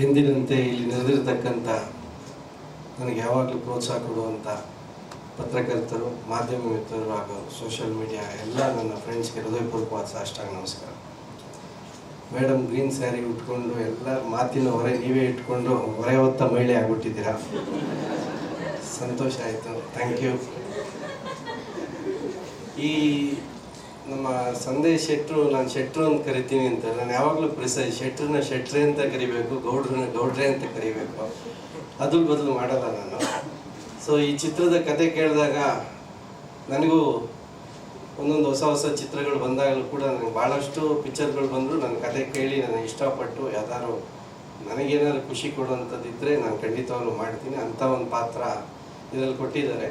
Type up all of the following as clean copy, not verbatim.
ಎಂದಿನಂತೆ ಇಲ್ಲಿ ನೆರೆದಿರ್ತಕ್ಕಂಥ ನನಗೆ ಯಾವಾಗಲೂ ಪ್ರೋತ್ಸಾಹ ಕೊಡುವಂಥ ಪತ್ರಕರ್ತರು, ಮಾಧ್ಯಮ ಮಿತ್ರರು ಹಾಗೂ ಸೋಷಿಯಲ್ ಮೀಡಿಯಾ ಎಲ್ಲ ನನ್ನ ಫ್ರೆಂಡ್ಸ್ಗೆ ಹೃದಯಪೂರ್ವಕವಾದ ಸಾಷ್ಟಾಂಗ ನಮಸ್ಕಾರ. ಮೇಡಮ್ ಗ್ರೀನ್ ಸ್ಯಾರಿ ಉಟ್ಕೊಂಡು ಎಲ್ಲ ಮಾತಿನ ಹೊರೆ ನೀವೇ ಇಟ್ಕೊಂಡು ಹೊರೆ ಹೊತ್ತ ಮಹಿಳೆ ಆಗ್ಬಿಟ್ಟಿದ್ದೀರಾ. ಸಂತೋಷ ಆಯಿತು, ಥ್ಯಾಂಕ್ ಯು. ಈ ನಮ್ಮ ಸಂದೇಶ್ ಶೆಟ್ರು, ನಾನು ಶೆಟ್ರು ಅಂತ ಕರಿತೀನಿ ಅಂತ, ನಾನು ಯಾವಾಗಲೂ ಪ್ರಿಸೈಸ್ ಶೆಟ್ರನ್ನ ಶೆಟ್ರೆ ಅಂತ ಕರಿಬೇಕು, ಗೌಡ್ರನ್ನ ಗೌಡ್ರೆ ಅಂತ ಕರಿಬೇಕು, ಅದ್ರ ಬದಲು ಮಾಡಲ್ಲ ನಾನು. ಸೊ ಈ ಚಿತ್ರದ ಕತೆ ಕೇಳಿದಾಗ ನನಗೂ ಒಂದೊಂದು ಹೊಸ ಹೊಸ ಚಿತ್ರಗಳು ಬಂದಾಗಲೂ ಕೂಡ ನನಗೆ ಭಾಳಷ್ಟು ಪಿಕ್ಚರ್ಗಳು ಬಂದರೂ ನನ್ನ ಕತೆ ಕೇಳಿ ನನಗೆ ಇಷ್ಟಪಟ್ಟು ಯಾವ್ದಾದ್ರು ನನಗೇನಾದ್ರು ಖುಷಿ ಕೊಡುವಂಥದ್ದಿದ್ದರೆ ನಾನು ಖಂಡಿತವಾಗ್ಲೂ ಮಾಡ್ತೀನಿ. ಅಂಥ ಒಂದು ಪಾತ್ರ ಇದರಲ್ಲಿ ಕೊಟ್ಟಿದ್ದಾರೆ.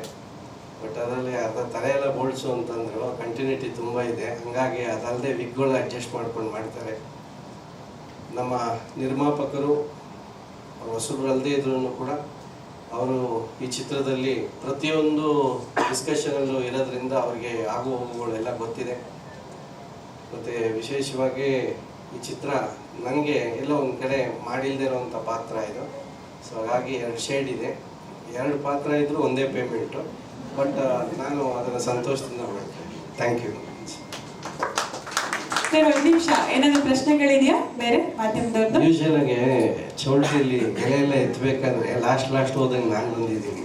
ಬಟ್ ಅದರಲ್ಲಿ ಅರ್ಧ ತಲೆಯೆಲ್ಲ ಬೋಳ್ಸು ಅಂತಂದ್ರು, ಕಂಟಿನ್ಯೂಟಿ ತುಂಬ ಇದೆ. ಹಾಗಾಗಿ ಅದಲ್ಲದೆ ವಿಗ್ಗಳು ಅಡ್ಜಸ್ಟ್ ಮಾಡ್ಕೊಂಡು ಮಾಡ್ತಾರೆ. ನಮ್ಮ ನಿರ್ಮಾಪಕರು ಹೊಸಬ್ರು ಅಲ್ಲದೆ ಇದ್ರೂ ಕೂಡ ಅವರು ಈ ಚಿತ್ರದಲ್ಲಿ ಪ್ರತಿಯೊಂದು ಡಿಸ್ಕಷನಲ್ಲೂ ಇರೋದ್ರಿಂದ ಅವ್ರಿಗೆ ಆಗು ಹೋಗುಗಳೆಲ್ಲ ಗೊತ್ತಿದೆ. ಮತ್ತು ವಿಶೇಷವಾಗಿ ಈ ಚಿತ್ರ ನನಗೆ ಎಲ್ಲ ಒಂದು ಕಡೆ ಮಾಡಿಲ್ಲದೆ ಇರೋವಂಥ ಪಾತ್ರ ಇದು. ಸೊ ಹಾಗಾಗಿ 2 ಶೇಡ್ ಇದೆ, 2 ಪಾತ್ರ ಇದ್ದರೂ ಒಂದೇ ಪೇಮೆಂಟು. ಬಟ್ ನಾನು ಅದನ್ನು ಸಂತೋಷದಿಂದ ಮಾಡ್ತೀನಿ. Thank you. ಸರ್, 1 ನಿಮಿಷ, ಏನಾದರೂ ಪ್ರಶ್ನೆಗಳಿದೆಯಾ ಬೇರೆ ಮಾಧ್ಯಮದವ್ರದ್ದು? ಯೂಶಲ್ ಆಗಿ ಚೌಲ್ಟ್ರಿಯಲ್ಲಿ ಗೆಳೆ ಎಲ್ಲ ಎತ್ತಬೇಕಾದ್ರೆ ಲಾಸ್ಟ್ ಹೋದಂಗೆ ನಾನು ಬಂದಿದ್ದೀನಿ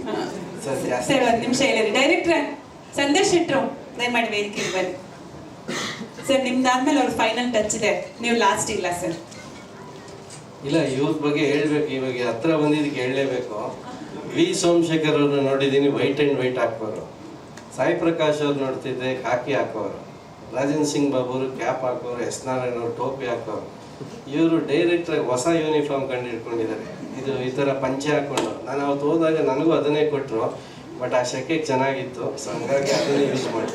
ಸರ್. 1 ನಿಮಿಷ ಹೇಳಿರಿ. ಡೈರೆಕ್ಟರ್ ಸಂದೇಶ್ ಶೆಟ್ರು ದಯಮಾಡಿ ವೇದಿಕೆಗೆ ಬನ್ನಿ ಸರ್. ನಿಮ್ದಾದ್ಮೇಲೆ ಅವ್ರ ಫೈನಲ್ ಟಚ್ ಇದೆ, ನೀವು ಲಾಸ್ಟ್ ಇಲ್ಲ ಸರ್. ಇಲ್ಲ, ಇವ್ರ ಬಗ್ಗೆ ಹೇಳ್ಬೇಕು. ಇವಾಗ ಹತ್ರ ಬಂದಿದ್ದಕ್ಕೆ ಹೇಳಲೇಬೇಕು. ವಿ ಸೋಮಶೇಖರ್ ಅವ್ರನ್ನ ನೋಡಿದ್ದೀನಿ, ವೈಟ್ ಆ್ಯಂಡ್ ವೈಟ್ ಹಾಕೋರು. ಸಾಯಿ ಪ್ರಕಾಶ್ ಅವ್ರು ನೋಡ್ತಿದ್ದೆ, ಕಾಕಿ ಹಾಕೋರು. ರಾಜೇಂದ್ರ ಸಿಂಗ್ ಬಾಬು ಅವರು ಕ್ಯಾಪ್ ಹಾಕೋರು. ಎಸ್ ನಾರಾಯಣ ಅವರು ಟೋಪಿ ಹಾಕೋರು. ಇವರು ಡೈರೆಕ್ಟ್ರಾಗಿ ಹೊಸ ಯೂನಿಫಾರ್ಮ್ ಕಂಡು ಹಿಡ್ಕೊಂಡಿದ್ದಾರೆ. ಇದು ಈ ಥರ ಪಂಚೆ ಹಾಕ್ಕೊಂಡು, ನಾನು ಅವತ್ತು ಹೋದಾಗ ನನಗೂ ಅದನ್ನೇ ಕೊಟ್ಟರು. ಬಟ್ ಆ ಶೆಕೆಗೆ ಚೆನ್ನಾಗಿತ್ತು. ಸೊ ಹಂಗಾಗಿ ಅದನ್ನೇ ಯೂಸ್ ಮಾಡಿ